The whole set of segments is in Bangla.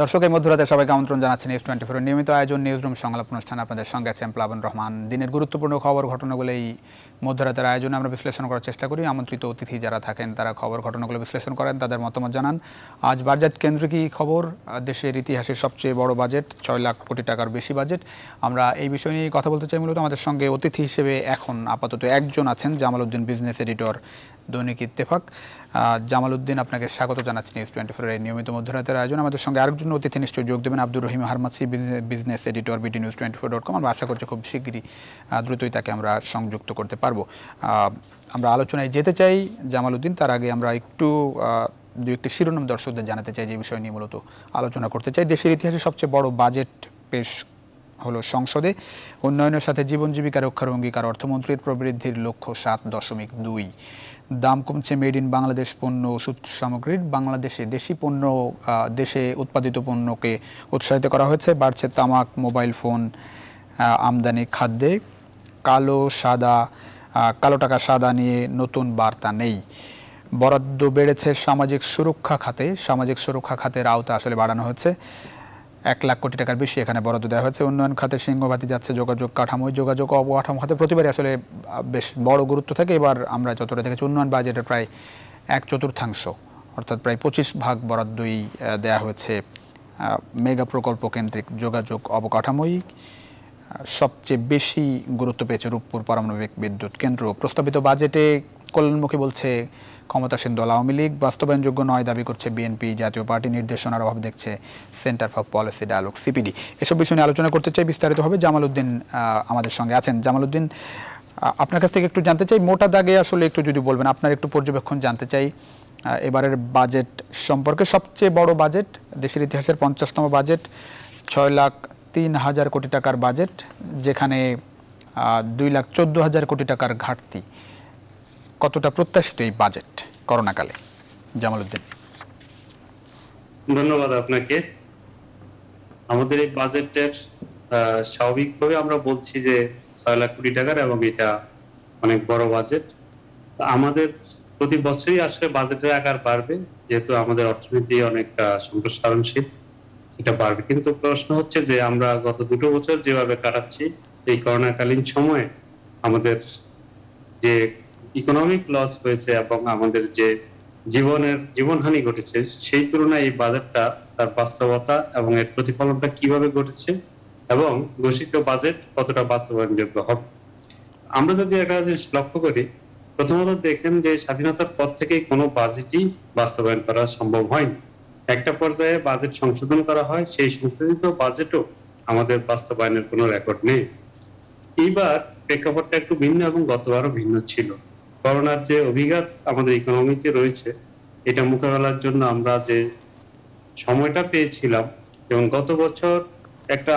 দর্শক এই মধ্যরাতে সবাইকে আমন্ত্রণ জানাচ্ছি নিউজ 24 নিয়মিত আয়োজন নিউজরুম সংলাপ অনুষ্ঠান। আপনাদের সঙ্গে আছেন প্লাবন রহমান। দিনের গুরুত্বপূর্ণ খবর ঘটনাগুলো এই মধ্যরাতের আয়োজনে আমরা বিশ্লেষণ করার চেষ্টা করি। আমন্ত্রিত অতিথি যারা থাকেন তারা খবর ঘটনাগুলো বিশ্লেষণ করেন, তাদের মতামত জানান। আজ বাজেট কেন্দ্রে কি খবর? দেশের ইতিহাসের সবচেয়ে বড় বাজেট, 6 লাখ কোটি টাকার বেশি বাজেট। আমরা এই বিষয় নিয়ে কথা বলতে চাই। মূলত আমাদের সঙ্গে অতিথি হিসেবে এখন আপাতত একজন আছেন, জামাল উদ্দিন, বিজনেস এডিটর, দৈনিক ইত্তেফাক। জামাল উদ্দিন, আপনাকে স্বাগত জানাচ্ছি নিউজ 24 এর নিয়মিত মধ্যরাতের আয়োজন। আমাদের সঙ্গে আরেকজন অতিথি নিশ্চয়ই যোগ দেবেন, Abdur Rahim হারমাছি, business editor, bdnews24.com। আমরা আশা করছি খুব শীঘ্রই দ্রুতই তাকে আমরা সংযুক্ত করতে পারবো। আমরা আলোচনায় যেতে চাই জামাল উদ্দিন, তার আগে আমরা একটু দু একটি শিরোনাম দর্শকদের জানাতে চাই যে বিষয় নিয়ে মূলত আলোচনা করতে চাই। দেশের ইতিহাসে সবচেয়ে বড় বাজেট পেশ হলো সংসদে। উন্নয়নের সাথে জীবন জীবিকা রক্ষার অঙ্গীকার অর্থমন্ত্রীর। প্রবৃদ্ধির লক্ষ্য 7.2। দাম কমছে মেড ইন বাংলাদেশ পণ্য ওষুধ সামগ্রীর। বাংলাদেশে দেশি পণ্য, দেশে উৎপাদিত পণ্যকে উৎসাহিত করা হয়েছে। বাড়ছে তামাক, মোবাইল ফোন আমদানি খাদ্যে। কালো টাকা সাদা নিয়ে নতুন বার্তা নেই। বরাদ্দ বেড়েছে সামাজিক সুরক্ষা খাতে। সামাজিক সুরক্ষা খাতের আওতা আসলে বাড়ানো হয়েছে। 1 লাখ কোটি টাকার বেশি এখানে বরাদ্দ দেওয়া হয়েছে। উন্নয়ন খাতে সিংহভাতি যাচ্ছে যোগাযোগ কাঠামো। যোগাযোগ অবকাঠামো খাতে প্রতিবারই আসলে বেশ বড় গুরুত্ব থাকে। এবার আমরা যতটা দেখেছি উন্নয়ন বাজেটের প্রায় 1/4 অর্থাৎ প্রায় 25% বরাদ্দই দেওয়া হয়েছে মেগা প্রকল্প কেন্দ্রিক যোগাযোগ অবকাঠামোই। সবচেয়ে বেশি গুরুত্ব পেয়েছে রূপপুর পারমাণবিক বিদ্যুৎ কেন্দ্র। প্রস্তাবিত বাজেটে কল্যাণমুখী বলছে ক্ষমতাসীন দল আওয়ামী লীগ। বাস্তবায়নযোগ্য নয় দাবি করছে বিএনপি। জাতীয় পার্টি নির্দেশনার অভাব দেখছে centre for policy dialogue, CPD. এসব বিষয় নিয়ে আলোচনা করতে চাই বিস্তারিতভাবে। জামাল উদ্দিন আমাদের সঙ্গে আছেন। জামাল উদ্দিন, আপনার কাছ থেকে একটু জানতে চাই, মোটা দাগে আসলে একটু যদি বলবেন, আপনার একটু পর্যবেক্ষণ জানতে চাই এবারের বাজেট সম্পর্কে। সবচেয়ে বড় বাজেট, দেশের ইতিহাসের 50তম বাজেট, 6,03,000 কোটি টাকার বাজেট, যেখানে 2,14,000 কোটি টাকার ঘাটতি। কতটা প্রত্যাশিত এই বাজেট করোনাকালে? জামাল উদ্দিন। ধন্যবাদ আপনাকে। আমাদের এই বাজেটের স্বাভাবিকভাবে আমরা বলছি যে 6 লাখ কোটি টাকার, এবং এটা অনেক বড় বাজেট। আমাদের প্রতি বছরই আসলে বাজেটের আকার বাড়বে, যেহেতু আমাদের অর্থনীতি অনেক সম্প্রসারণশীল, এটা বাড়বে। কিন্তু প্রশ্ন হচ্ছে যে আমরা গত 2 বছর যেভাবে কাটাচ্ছি, এই করোনাকালীন সময়ে আমাদের যে ইকোনমিক লস হয়েছে এবং আমাদের যে জীবনহানি ঘটেছে, সেই তুলনায় এই বাজেটটা, তার বাস্তবতা এবং এর প্রতিফলনটা কিভাবে ঘটেছে এবং ঘোষিত বাজেট কতটা বাস্তবায়নযোগ্য হবে। আমরা যদি একটা জিনিস লক্ষ্য করি, প্রথমত দেখেন যে স্বাধীনতার পর থেকেই কোনো বাজেটই বাস্তবায়ন করা সম্ভব হয়নি। একটা পর্যায়ে বাজেট সংশোধন করা হয়, সেই সংশোধিত বাজেটও আমাদের বাস্তবায়নের কোনো রেকর্ড নেই। এইবার প্রেক্ষাপটটা একটু ভিন্ন এবং গতবারও ভিন্ন ছিল। করোনার যে অভিঘাত আমাদের ইকোনমিতে রয়েছে, এটা মোকাবেলার জন্য আমরা যে সময়টা পেয়েছিলাম, এবং গত বছর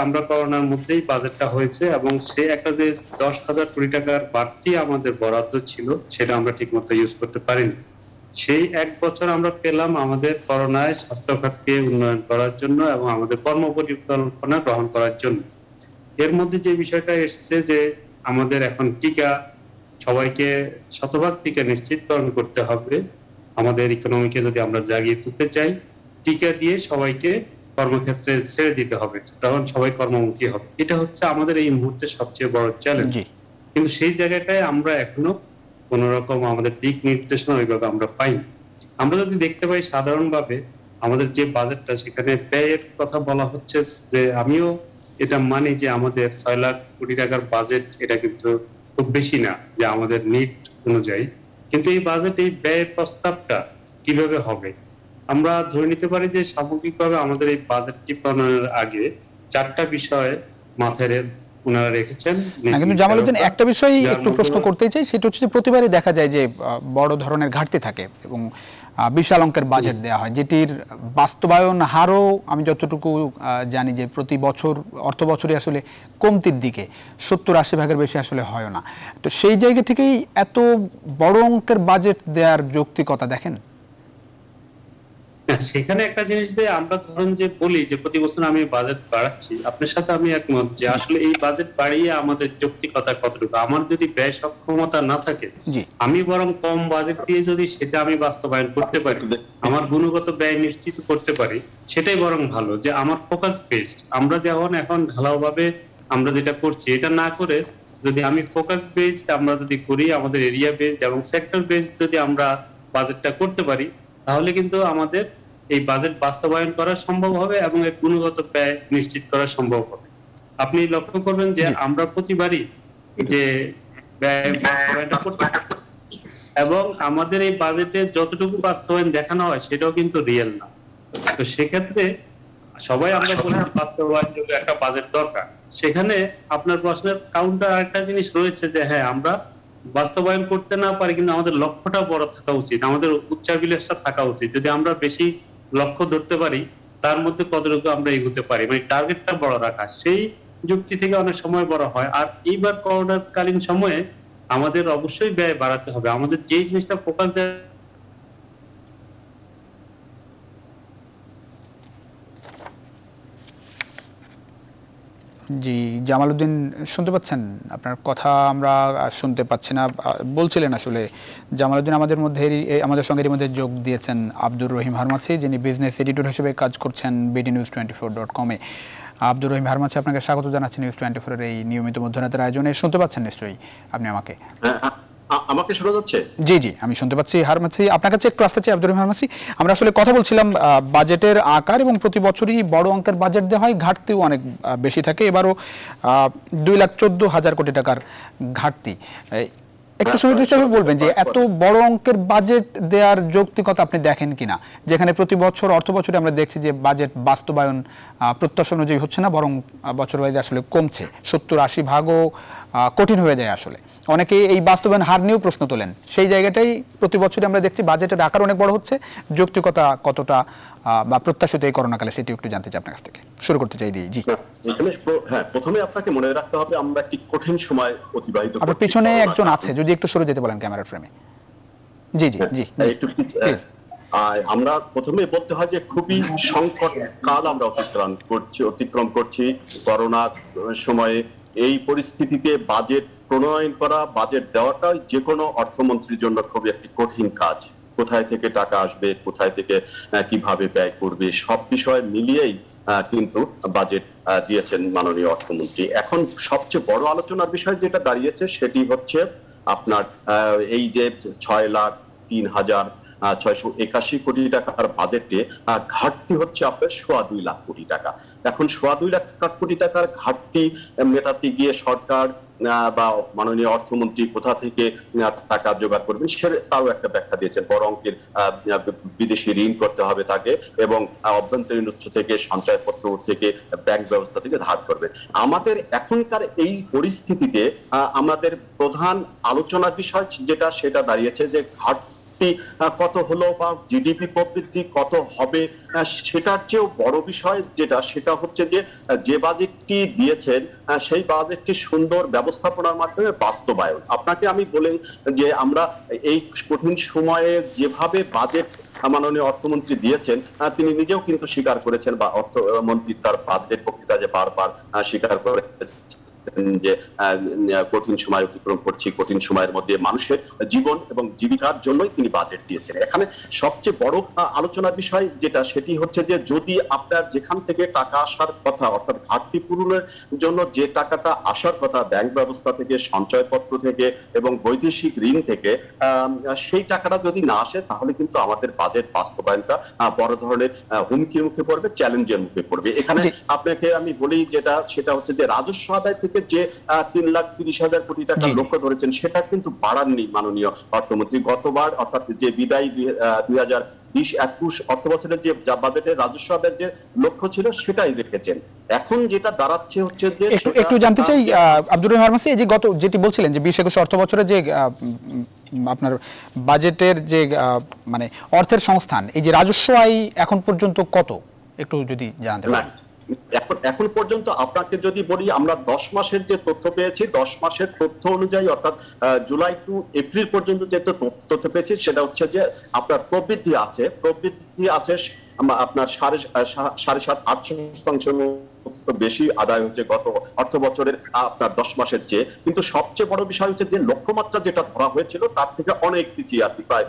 আমরা করোনার মধ্যেই বাজেটটা হয়েছে, এবং সে একটা যে 10,000 কোটি টাকার বাড়তি আমাদের বরাদ্দ ছিল, সেটা আমরা ঠিক মতো ইউজ করতে পারিনি। সেই 1 বছর আমরা পেলাম আমাদের করোনায় স্বাস্থ্য খাতকে উন্নয়ন করার জন্য এবং আমাদের কর্ম পরিকল্পনা গ্রহণ করার জন্য। এর মধ্যে যে বিষয়টা এসছে যে আমাদের এখন টিকা, সবাইকে শতভাগ টিকা নিশ্চিতকরণ করতে হবে। আমাদের ইকোনমিকে যদি আমরা জাগিয়ে তুলতে চাই, টিকা দিয়ে সবাইকে কর্মক্ষেত্রে ছেড়ে দিতে হবে, তখন সবাই কর্মমুখী হবে। এটা হচ্ছে আমাদের এই মুহূর্তে সবচেয়ে বড় চ্যালেঞ্জ। কিন্তু সেই জায়গাটায় আমরা এখনো কোন রকম আমাদের দিক নির্দেশনা ওইভাবে আমরা পাইনি। আমরা যদি দেখতে পাই সাধারণভাবে আমাদের যে বাজেটটা, সেখানে ব্যয়ের কথা বলা হচ্ছে যে, আমিও এটা মানি যে আমাদের 6 লাখ কোটি টাকার বাজেট, এটা কিন্তু খুব বেশি না যে আমাদের নিড অনুযায়ী। কিন্তু এই বাজেট, এই ব্যয়ের প্রস্তাবটা কিভাবে হবে? আমরা ধরে নিতে পারি যে সামগ্রিকভাবে আমাদের এই বাজেটটি প্রণয়নের আগে 4টা বিষয় মাথায় ওনারা রেখেছেন। কিন্তু জামাল উদ্দিন, একটা বিষয় একটু প্রশ্ন করতে চাই, সেটা হচ্ছে যে প্রতিবারই দেখা যায় যে বড় ধরনের ঘাটতি থাকে এবং বিশাল অঙ্কের বাজেট দেওয়া হয়, যেটির বাস্তবায়ন হারও আমি যতটুকু জানি যে প্রতি বছর অর্থ বছরে আসলে কমতির দিকে, 70-80% বেশি আসলে হয় না। তো সেই জায়গা থেকেই এত বড় অঙ্কের বাজেট দেওয়ার যৌক্তিকতা দেখেন? সেখানে একটা জিনিস যে আমরা ধরুন যে বলি যে প্রতি বছর আমি বাজেট বাড়াচ্ছি, আপনার সাথে আমি একমত যে আসলে এই বাজেট বাড়িয়ে আমাদের যৌক্তিকতা কতটুকু। আমার যদি ব্যয় সক্ষমতা না থাকে, আমি বরং কম বাজেট দিয়ে যদি সেটা আমি বাস্তবায়ন করতে পারি, আমার গুণগত ব্যয় নিশ্চিত করতে পারি, সেটাই বরং ভালো। যে আমার ফোকাস বেসড, আমরা যেমন এখন ঢালাও ভাবে আমরা যেটা করছি এটা না করে যদি আমি ফোকাস বেসড আমরা যদি করি, আমাদের এরিয়া বেসড এবং সেক্টর বেসড যদি আমরা বাজেটটা করতে পারি, তাহলে কিন্তু আমাদের এই বাজেট বাস্তবায়ন করা সম্ভব হবে এবং এর গুণগত ব্যয় নিশ্চিত করা সম্ভব হবে। আপনি লক্ষ্য করবেন যে আমরা প্রতিবারই যে ব্যয় বাস্তবায়নটা করতে এবং আমাদের এই বাজেটে যতটুকু বাস্তবায়ন দেখানো হয় সেটাও কিন্তু রিয়েল না। তো সেক্ষেত্রে সবাই আমরা বলছি বাস্তবায়নযোগ্য একটা বাজেট দরকার। সেখানে আপনার প্রশ্নের কাউন্টার আরেকটা জিনিস রয়েছে যে হ্যাঁ, আমরা বাস্তবায়ন করতে না পারি কিন্তু আমাদের লক্ষ্যটা বড় থাকা উচিত, আমাদের উচ্চাভিলাষটা থাকা উচিত। যদি আমরা বেশি লক্ষ্য ধরতে পারি, তার মধ্যে কতটুকু আমরা এগোতে পারি, মানে টার্গেটটা বড় রাখা, সেই যুক্তি থেকে অনেক সময় বড় হয়। আর এইবার করোনাকালীন সময়ে আমাদের অবশ্যই ব্যয় বাড়াতে হবে। আমাদের যেই জিনিসটা ফোকাস দেয় জি, জামালউদ্দিন শুনতে পাচ্ছেন? আপনার কথা আমরা শুনতে পাচ্ছি না। বলছিলেন আসলে জামালউদ্দিন আমাদের সঙ্গে এর মধ্যে যোগ দিয়েছেন আব্দুর রহিম হারমাছি, যিনি বিজনেস এডিটর হিসেবে কাজ করছেন bdnews24.com-এ। আব্দুর রহিম হারমাছি, আপনাকে স্বাগত জানাচ্ছি নিউজ24-এর এই নিয়মিত মধ্যরাতের আয়োজনে। শুনতে পাচ্ছেন নিশ্চয়ই আপনি আমাকে? আমাকে শোনা যাচ্ছে? জি জি, আমি শুনতে পাচ্ছি। হারমাছি, আপনার কাছে একটু আসতে চাই। আব্দুর রহিম হারমাছি, আমরা আসলে কথা বলছিলাম বাজেটের আকার, এবং প্রতি বছরই বড় অঙ্কের বাজেট দেওয়া হয়, ঘাটতিও অনেক বেশি থাকে। এবারও 2,14,000 কোটি টাকার ঘাটতি। একটু সুনির্দিষ্টভাবে বলবেন যে এত বড় অঙ্কের বাজেট দেওয়ার যৌক্তিকতা আপনি দেখেন কিনা, যেখানে প্রতি বছর অর্থ বছরে আমরা দেখছি যে বাজেট বাস্তবায়ন প্রত্যাশা অনুযায়ী হচ্ছে না, বরং বছর ওয়াইজ আসলে কমছে। 70-80 ভাগও কঠিন হয়ে যায়। আসলে অনেকে এই বাস্তবায়ন হার নিয়েও প্রশ্ন তোলেন। সেই জায়গাটাই প্রতি বছরই আমরা দেখছি বাজেটের আকার অনেক বড় হচ্ছে, যৌক্তিকতা কতটা বা প্রত্যাশিত এই করোনাকালে, সেটি একটু জানতে চাই আপনার কাছ থেকে। শুরু করতে চাই দিয়ে। জি, প্রথমে আপনাকে মনে রাখতে হবে আমরা একটি কঠিন সময় অতিবাহিত করছি। আপনার পিছনে একজন আছে, যদি একটু সরে যেতে বলেন ক্যামেরার ফ্রেমে। জি জি জি, একটু আমরা প্রথমে বলতে হয় যে খুবই সংকট কাল আমরা অতিক্রম করছি। করোনা সময়ে এই পরিস্থিতিতে বাজেট প্রণয়ন করা, বাজেট দেওয়াটাই যে কোনো অর্থমন্ত্রীর জন্য খুবই একটি কঠিন কাজ। কোথায় থেকে টাকা আসবে, কোথায় থেকে কিভাবে ব্যয় করবে, সব বিষয় মিলিয়েই কিন্তু বাজেট দিয়েছেন মাননীয় অর্থমন্ত্রী। এখন সবচেয়ে বড় আলোচনার বিষয় যেটা দাঁড়িয়েছে সেটি হচ্ছে আপনার এই যে 6,03,681 কোটি টাকার বাজেটে ঘাটতি হচ্ছে আপনার 2.25 লাখ কোটি টাকা। এখন 2.25 লাখ কোটি টাকার ঘাটতি মেটাতে গিয়ে সরকার বা মাননীয় অর্থমন্ত্রী কোথা থেকে টাকা জোগাড় করবেন তাও একটা ব্যাখ্যা দিয়েছেন। বড় অঙ্কের বিদেশি ঋণ করতে হবে তাকে, এবং অভ্যন্তরীণ উৎস থেকে, সঞ্চয়পত্র থেকে, ব্যাংক ব্যবস্থা থেকে ধার করবে। আমাদের এখনকার এই পরিস্থিতিতে আমাদের প্রধান আলোচনার বিষয় যেটা সেটা দাঁড়িয়েছে যে কত হলো বা জিডিপি প্রবৃদ্ধি কত হবে, সেটার চেয়েও বড় বিষয় যেটা সেটা হচ্ছে যে বাজেটটি দিয়েছেন সেই বাজেটটি সুন্দর ব্যবস্থাপনার মাধ্যমে বাস্তবায়ন। আপনাকে আমি বলি যে আমরা এই কঠিন সময়ে যেভাবে বাজেট মাননীয় অর্থমন্ত্রী দিয়েছেন, তিনি নিজেও কিন্তু স্বীকার করেছেন, বা অর্থমন্ত্রী তার বাজেট বক্তৃতায় বারবার স্বীকার করেছেন যে কঠিন সময় অতিক্রম করছি, কঠিন সময়ের মধ্যে মানুষের জীবন এবং জীবিকার জন্যই তিনি বাজেট দিয়েছেন। এখানে সবচেয়ে বড় আলোচনার বিষয় যেটা সেটি হচ্ছে যে যদি আপনার যেখান থেকে টাকা আসার কথা, অর্থাৎ ঘাটতি পূরণের জন্য যে টাকাটা আসার কথা ব্যাংক ব্যবস্থা থেকে, সঞ্চয়পত্র থেকে এবং বৈদেশিক ঋণ থেকে, সেই টাকাটা যদি না আসে তাহলে কিন্তু আমাদের বাজেট বাস্তবায়নটা বড় ধরনের হুমকির মুখে পড়বে, চ্যালেঞ্জের মুখে পড়বে। এখানে আপনাকে আমি বলি সেটা হচ্ছে যে রাজস্ব আদায় থেকে যে 3,30,000 কোটি টাকা লক্ষ্য ধরেছেন সেটা কিন্তু বাড়াননি মাননীয় অর্থমন্ত্রী। গতবার অর্থাৎ যে বিদায়ী 2020-21 অর্থ বছরের যে বাজেটের রাজস্ব আদায়ের যে লক্ষ্য ছিল সেটাই রেখেছেন। এখন যেটা দাঁড়াচ্ছে হচ্ছে যে একটু জানতে চাই আব্দুর রহিম হারমাছি, এই যে যেটি বলছিলেন যে 20-21 অর্থ বছরে যে আপনার বাজেটের যে মানে অর্থের সংস্থান, এই যে রাজস্ব আয় এখন পর্যন্ত কত, একটু যদি জানাতে পারেন। এখন পর্যন্ত আপনাকে যদি বলি, আমরা 10 মাসের যে তথ্য পেয়েছি, 10 মাসের তথ্য অনুযায়ী অর্থাৎ জুলাই টু এপ্রিল পর্যন্ত যে তথ্য পেয়েছি সেটা হচ্ছে যে আপনার প্রবৃদ্ধি আছে আপনার 7.5-8% বেশি আদায় হচ্ছে গত অর্থ বছরের আপনার 10 মাসের চেয়ে। কিন্তু সবচেয়ে বড় বিষয় হচ্ছে যে লক্ষ্যমাত্রা যেটা ধরা হয়েছিল তার থেকে অনেক পিছিয়ে আছি, প্রায়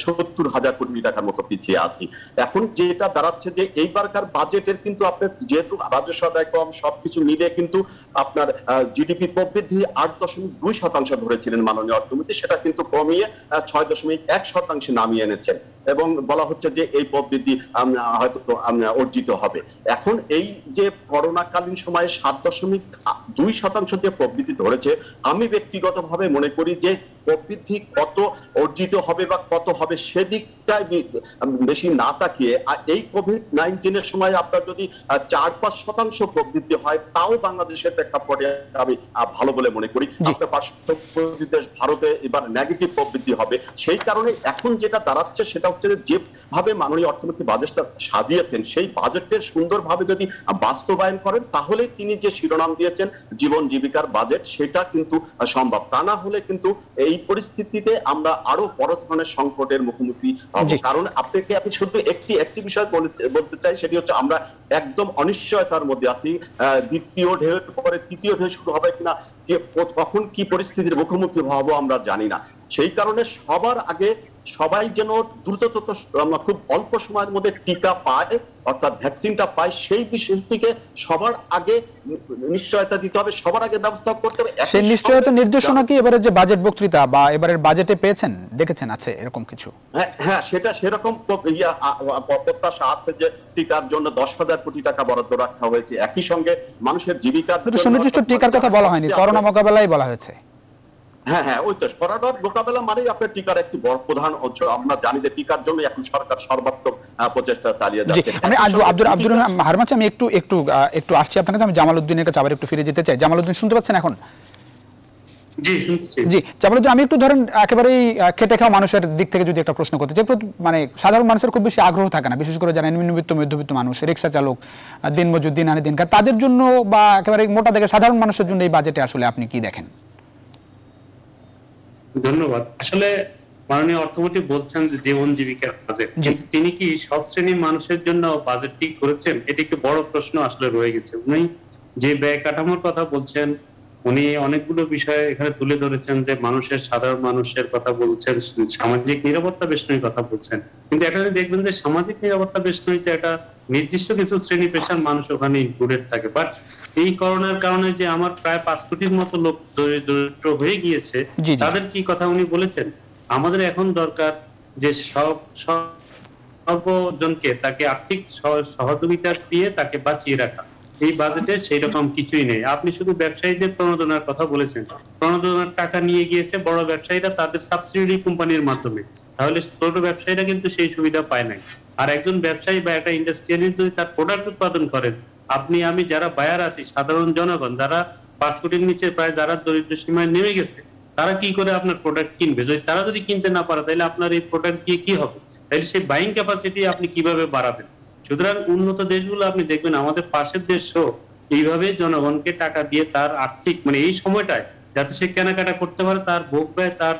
70,000 কোটি টাকার মতো পিছিয়ে আছি। এখন যেটা দাঁড়াচ্ছে যে এইবারকার বাজেটের কিন্তু আপনার যেহেতু রাজস্ব আদায় কম, সবকিছু মিলিয়ে কিন্তু আপনার জিডিপি প্রবৃদ্ধি 8.2% ধরেছিলেন মাননীয় অর্থমন্ত্রী, সেটা কিন্তু কমিয়ে 6.1% নামিয়ে এনেছেন এবং বলা হচ্ছে যে এই প্রবৃদ্ধি হয়তো অর্জিত হবে। এখন এই যে করোনাকালীন সময়ে 7.2% যে প্রবৃদ্ধি ধরেছে, আমি ব্যক্তিগতভাবে মনে করি যে প্রবৃদ্ধি কত অর্জিত হবে বা কত হবে সেদিকটাই বেশি না তাকিয়ে এই কোভিড-19 সময় আপনার যদি 4-5% প্রবৃদ্ধি হয় তাও বাংলাদেশের প্রেক্ষাপটে আমি ভালো বলে মনে করি। আপনার পার্শ্ববর্তী দেশ ভারতে এবার নেগেটিভ প্রবৃদ্ধি হবে। সেই কারণে এখন যেটা দাঁড়াচ্ছে সেটা হচ্ছে যেভাবে মাননীয় অর্থমন্ত্রী বাজেটটা সাজিয়েছেন সেই বাজেটের সুন্দরভাবে যদি বাস্তবায়ন করেন তাহলে তিনি যে শিরোনাম দিয়েছেন জীবন জীবিকার বাজেট, সেটা কিন্তু সম্ভব। তা না হলে কিন্তু এই পরিস্থিতিতে আমরা আরো বড় ধরনের সংকটের মুখোমুখি হব। কারণ আমি শুধু একটি বিষয় বলতে চাই, সেটি হচ্ছে আমরা একদম অনিশ্চয়তার মধ্যে আছি। দ্বিতীয় ঢেউয়ের পরে তৃতীয় ঢেউ শুরু হবে কিনা, কখন কি পরিস্থিতির মুখোমুখি হব আমরা জানি না। সেই কারণে সবার আগে সবাই যেন দ্রুততর খুব অল্প সময়ের মধ্যে টিকা পায়, অর্থাৎ ভ্যাকসিনটা পায়, সেই বিষয়টিকে সবার আগে নিশ্চয়তা দিতে হবে, সবার আগে ব্যবস্থা করতে হবে। সেই নিশ্চয়তা নির্দেশনা কি এবারে যে বাজেট বক্তৃতা বা এবারের বাজেটে পেয়েছেন, দেখেছেন আছে এরকম কিছু? হ্যাঁ, সেটা সেরকম প্রত্যাশা আছে যে টিকার জন্য 10,000 কোটি টাকা বরাদ্দ রাখা হয়েছে। একই সঙ্গে মানুষের জীবিকার সুনির্দিষ্ট টিকার কথা বলা হয়নি, করোনা মোকাবেলায় বলা হয়েছে। হ্যাঁ, ওই তো করোনার মোকাবেলা মানেই আপনার টিকার একটি বড় প্রধান অংশ। আমরা জানি যে টিকার জন্য এখন সরকার সর্বাত্মক প্রচেষ্টা চালিয়ে যাচ্ছে। আমি আব্দুর রহমান হারমাচ, আমি একটু আসছি আপনার কাছে। আমি জামালউদ্দিনের কাছে আবার একটু ফিরে যেতে চাই। জামালউদ্দিন শুনতে পাচ্ছেন এখন? জি জামালউদ্দিন, আমি একটু ধরেন একেবারেই খেটে খাওয়া মানুষের দিক থেকে যদি একটা প্রশ্ন করতে চাই, মানে সাধারণ মানুষের খুব বেশি আগ্রহ থাকে না, বিশেষ করে যারা নিম্নবিত্ত মধ্যবিত্ত মানুষ, রিক্সা চালক, দিনমজুর, দিন আনে দিন খায়, তাদের জন্য বা একেবারে মোটা দাগের সাধারণ মানুষের জন্য এই বাজেটে আসলে আপনি কি দেখেন? ধন্যবাদ। আসলে মাননীয় অর্থমন্ত্রী বলছেন যে জীবন জীবিকার বাজেট, কিন্তু তিনি কি সব শ্রেণীর মানুষের জন্য বাজেটটি করেছেন? এটি একটি বড় প্রশ্ন আসলে রয়ে গেছে। উনি যে ব্যয় কাঠামোর কথা বলছেন, উনি অনেকগুলো বিষয় এখানে তুলে ধরেছেন, যে মানুষের সাধারণ মানুষের কথা বলছেন, সামাজিক নিরাপত্তা বেষ্টনীর কথা বলছেন, কিন্তু এখানে দেখবেন যে সামাজিক নিরাপত্তা বেষ্টনীতে একটা নির্দিষ্ট কিছু শ্রেণী পেশার মানুষ ওখানে ইনক্লুডেড থাকে। বাট এই করোনার কারণে যে আমার প্রায় 5 কোটির মতো লোক দরিদ্র হয়ে গিয়েছে, তাদের কি কথা উনি বলেছেন? আমাদের এখন দরকার যে সর্বজনকে তাকে আর্থিক সহযোগিতা দিয়ে তাকে বাঁচিয়ে রাখা। এই বাজেটে সেই রকম কিছুই নেই। আপনি শুধু ব্যবসায়ীদের প্রণোদনার কথা বলেছেন, প্রণোদনার টাকা নিয়ে গিয়েছে বড় ব্যবসায়ীরা তাদের সাবসিডি কোম্পানির মাধ্যমে, তাহলে ছোট ব্যবসায়ীরা কিন্তু সেই সুবিধা পায় নাই। আর একজন ব্যবসায়ী বা একটা ইন্ডাস্ট্রিয়ালিস্ট যদি তার প্রোডাক্ট উৎপাদন করেন, আপনি আমি যারা বায়ার আছি, সাধারণ জনগণ যারা 5 কোটির নিচে প্রায় যারা দরিদ্র সীমায় নেমে গেছে, তারা কি করে আপনার প্রোডাক্ট কিনবে? তারা যদি কিনতে না পারে, তাহলে আপনার এই প্রোডাক্ট দিয়ে কি হবে? তাহলে সেই বাইং ক্যাপাসিটি আপনি কিভাবে বাড়াবেন? সুতরাং উন্নত দেশগুলো আপনি দেখবেন, আমাদের পাশের দেশও এইভাবে জনগণকে টাকা দিয়ে তার আর্থিক মানে এই সময়টায় যাতে সে কেনাকাটা করতে পারে, তার ভোগ ব্যয়, তার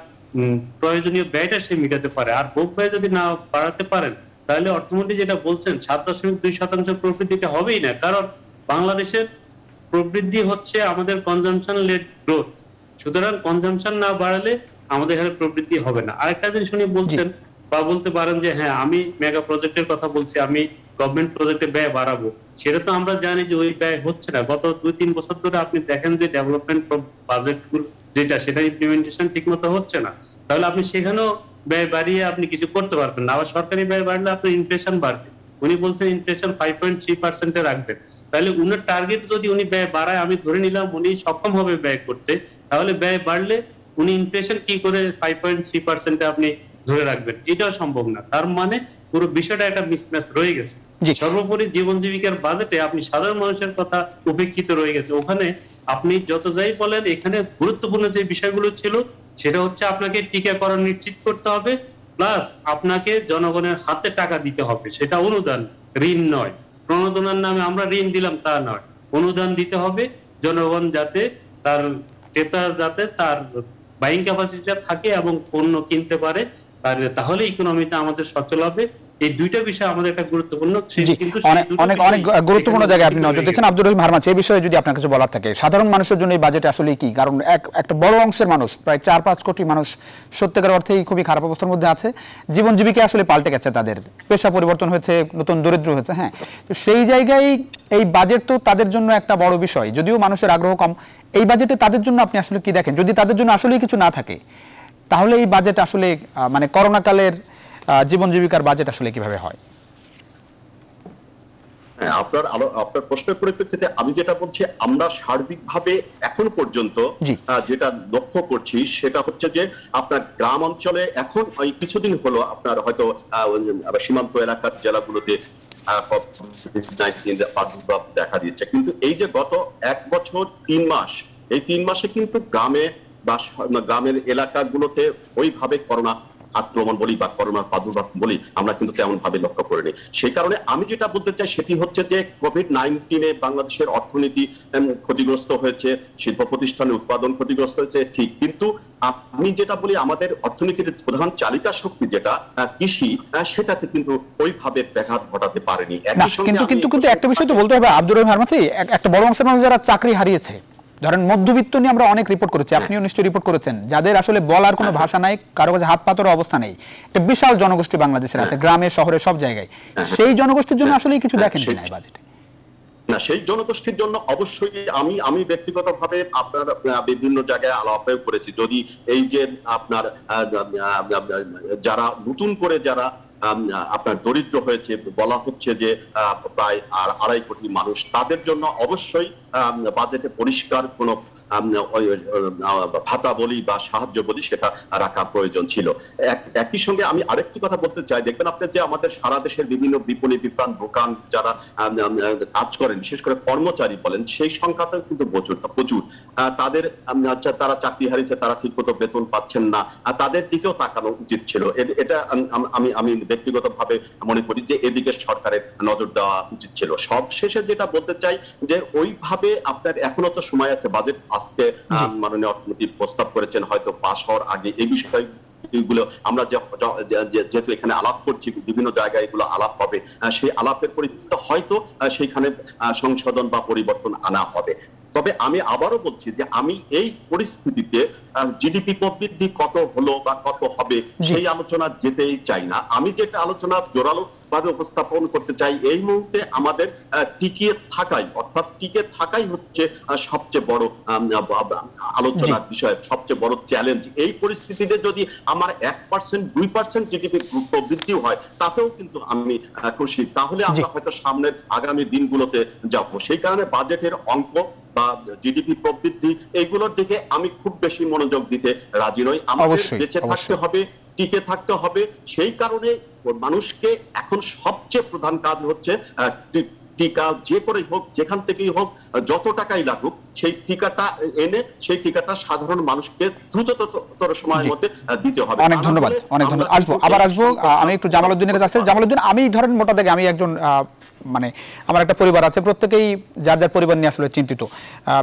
প্রয়োজনীয় ব্যয়টা সে মেটাতে পারে। আর ভোগ ব্যয় যদি না বাড়াতে পারেন, তাহলে অর্থমন্ত্রী যেটা বলছেন 7.2% প্রবৃদ্ধিটা হবেই না। কারণ বাংলাদেশের প্রবৃদ্ধি হচ্ছে আমাদের কনজাম্পশন লেড গ্রোথ। সুতরাং কনজাম্পশন না বাড়ালে আমাদের এখানে প্রবৃদ্ধি হবে না। আরেকটা জিনিস উনি বলছেন বা বলতে পারেন যে হ্যাঁ, আমি মেগা প্রজেক্টের কথা বলছি, আমি গভর্নমেন্ট প্রজেক্টে ব্যয় বাড়াবো। সেটা তো আমরা জানি যে ওই ব্যয় হচ্ছে না। গত 2-3 বছর ধরে আপনি দেখেন যে ডেভেলপমেন্ট বাজেট যেটা, সেটা ইমপ্লিমেন্টেশন ঠিক মতো হচ্ছে না। তাহলে আপনি সেখানেও ব্যয় বাড়িয়ে আপনি কিছু করতে পারবেন না। আবার সরকারি ব্যয় বাড়লে আপনার ইনফ্লেশন বাড়বে। উনি বলছেন ইনফ্লেশন 5.3% রাখবেন। তাহলে উনার টার্গেট যদি উনি ব্যয় বাড়ায়, আমি ধরে নিলাম উনি সক্ষম হবে ব্যয় করতে, তাহলে ব্যয় বাড়লে উনি ইনফ্লেশন কি করে 5.3% আপনি ধরে রাখবেন? এটাও সম্ভব না। তার মানে পুরো বিষয়টা একটা মিসম্যাচ রয়ে গেছে। সর্বোপরি জীবন জীবিকার বাজেটে আপনি সাধারণ মানুষের কথা উপেক্ষিত রয়ে গেছে। ওখানে আপনি যত যাই বলেন, এখানে গুরুত্বপূর্ণ যে বিষয়গুলো ছিল সেটা হচ্ছে আপনাকে টিকাকরণ নিশ্চিত করতে হবে, প্লাস আপনাকে জনগণের হাতে টাকা দিতে হবে। সেটা অনুদান, ঋণ নয়। প্রণোদনার নামে আমরা ঋণ দিলাম তা নয়, অনুদান দিতে হবে। জনগণ যাতে তার ক্রেতা যাতে তার বাইং ক্যাপাসিটিটা থাকে এবং পণ্য কিনতে পারে, তাহলে ইকোনমিটা আমাদের সচল হবে। এই দুইটা বিষয় আমাদের একটা গুরুত্বপূর্ণ। অনেক অনেক গুরুত্বপূর্ণ জায়গায় আপনি নজর দিচ্ছেন আব্দুর রহিম হারমাচ। এই বিষয়ে যদি আপনার কিছু বলার থাকে, সাধারণ মানুষের জন্য এই বাজেট আসলে কি? কারণ একটা বড় অংশের মানুষ, প্রায় 4-5 কোটি মানুষ সত্যিকার অর্থেই খুবই খারাপ অবস্থার মধ্যে আছে। জীবন জীবিকা আসলে পাল্টে গেছে, তাদের পেশা পরিবর্তন হয়েছে, নতুন দরিদ্র হয়েছে। হ্যাঁ, তো সেই জায়গায় এই বাজেট তো তাদের জন্য একটা বড় বিষয়, যদিও মানুষের আগ্রহ কম। এই বাজেটে তাদের জন্য আপনি আসলে কি দেখেন? যদি তাদের জন্য আসলেই কিছু না থাকে, তাহলে এই বাজেট আসলে মানে করোনাকালের জীবন জীবিকার বাজেট আসলে কিভাবে হয়? আপনার প্রশ্নের পরিপ্রেক্ষিতে আমি যেটা বলছি, আমরা সার্বিকভাবে এখন পর্যন্ত যেটা লক্ষ্য করছি সেটা হচ্ছে যে আপনার গ্রাম অঞ্চলে এখন এই কিছুদিন হলো আপনার হয়তো সীমান্ত এলাকার জেলাগুলোতে প্রাদুর্ভাব দেখা দিচ্ছে, কিন্তু এই যে গত 1 বছর 3 মাস, এই 3 মাসে কিন্তু গ্রামে বা গ্রামের এলাকাগুলোতে ওইভাবে করোনা আক্রমণ বলি বা করোনার প্রাদুর্ভাব বলি আমরা কিন্তু তেমন ভাবে লক্ষ্য করিনি। সেই কারণে আমি যেটা বলতে চাই সেটি হচ্ছে যে কোভিড-19 বাংলাদেশের অর্থনীতি ক্ষতিগ্রস্ত হয়েছে, শিল্প প্রতিষ্ঠানের উৎপাদন ক্ষতিগ্রস্ত হয়েছে, ঠিক, কিন্তু আমি যেটা বলি আমাদের অর্থনীতির প্রধান চালিকা শক্তি যেটা কৃষি, সেটাতে কিন্তু ওইভাবে ব্যাঘাত ঘটাতে পারেনি। কিন্তু একটা বিষয় তো বলতে হবে আব্দুর রহিম হারমাচি, একটা বড় অংশের মানুষ যারা চাকরি হারিয়েছে, ধরেন মধ্যবিত্ত নিয়ে আমরা অনেক রিপোর্ট করেছি, আপনিও নিশ্চয়ই রিপোর্ট করেছেন, যাদের আসলে বলার কোনো ভাষা নাই, কারো কাছে হাত পাতার অবস্থা নেই। একটা বিশাল জনগোষ্ঠী বাংলাদেশের আছে, গ্রামে শহরে সব জায়গায়। সেই জনগোষ্ঠীর জন্য আসলে কিছু দেখেন কিনা এই বাজেটে? না, সেই জনগোষ্ঠীর জন্য অবশ্যই আমি ব্যক্তিগতভাবে আপনার বিভিন্ন জায়গায় আলাপও করেছি। যদি এই যে আপনার যারা নতুন করে যারা আপনার দরিদ্র হয়েছে, বলা হচ্ছে যে প্রায় 2.5 কোটি মানুষ, তাদের জন্য অবশ্যই বাজেটে পরিষ্কার কোনো ভাতা বলি বা সাহায্য বলি সেটা রাখা প্রয়োজন ছিল। একই সঙ্গে আমি আরেকটি কথা বলতে চাই, দেখবেন আপনি যে আমাদের সারা দেশের বিভিন্ন বিপণী বিতান দোকান যারা কাজ করেন, বিশেষ করে কর্মচারী বলেন, সেই সংখ্যাটা কিন্তু প্রচুর। তাদের তারা চাকরি হারিয়েছে, তারা ঠিক মতো বেতন পাচ্ছেন না, তাদের দিকেও তাকানো উচিত ছিল। এটা আমি ব্যক্তিগতভাবে মনে করি যে এদিকে সরকারের নজর দেওয়া উচিত ছিল। সবশেষে যেটা বলতে চাই যে ওইভাবে আপনার এখনো তো সময় আছে, বাজেট আজকে মাননীয় অর্থমন্ত্রী প্রস্তাব করেছেন, হয়তো পাশ হওয়ার আগে এই বিষয়গুলো আমরা যেহেতু এখানে আলাপ করছি, বিভিন্ন জায়গায় এগুলো আলাপ হবে, সেই আলাপের পরিপ্রেক্ষিতে হয়তো সেইখানে সংশোধন বা পরিবর্তন আনা হবে। তবে আমি আবারও বলছি যে আমি এই পরিস্থিতিতে জিডিপি প্রবৃদ্ধি কত হলো বা কত হবে সেই আলোচনা যেতেই চাই না। আমি যেটা আলোচনা জোরালো ভাবে উপস্থাপন করতে চাই, এই মুহূর্তে আমাদের টিকে থাকাই, অর্থাৎ টিকে থাকাই হচ্ছে সবচেয়ে বড় আলোচনার বিষয়, সবচেয়ে বড় চ্যালেঞ্জ। এই পরিস্থিতিতে যদি আমার 1% 2% জিডিপি প্রবৃদ্ধি হয়, তাতেও কিন্তু আমি খুশি। তাহলে আমরা হয়তো সামনের আগামী দিনগুলোতে যাব। সেই কারণে বাজেটের অঙ্ক বা জিডিপি প্রবৃদ্ধি এইগুলোর দিকে আমি খুব বেশি মনোযোগ দিতে রাজি নই। আমাদের বেঁচে থাকতে হবে, টিকে থাকতে হবে। সেই কারণে মানুষকে এখন সবচেয়ে প্রধান কাজ হচ্ছে টিকা যে করে হোক, যেখান থেকেই হোক, যত টাকাই লাগুক, সেই টিকাটা এনে সেই টিকাটা সাধারণ মানুষকে দ্রুততর সময়ের মধ্যে দিতে হবে। অনেক ধন্যবাদ, অনেক ধন্যবাদ। আবার আসবো। আমি একটু জামালউদ্দিনের কাছে আসছি। জামালউদ্দিন, আমি ধরেন মোটা দাগে আমি একজন মানে আমার একটা পরিবার আছে, প্রত্যেকেই যার যার পরিবার নিয়ে আসলে চিন্তিত,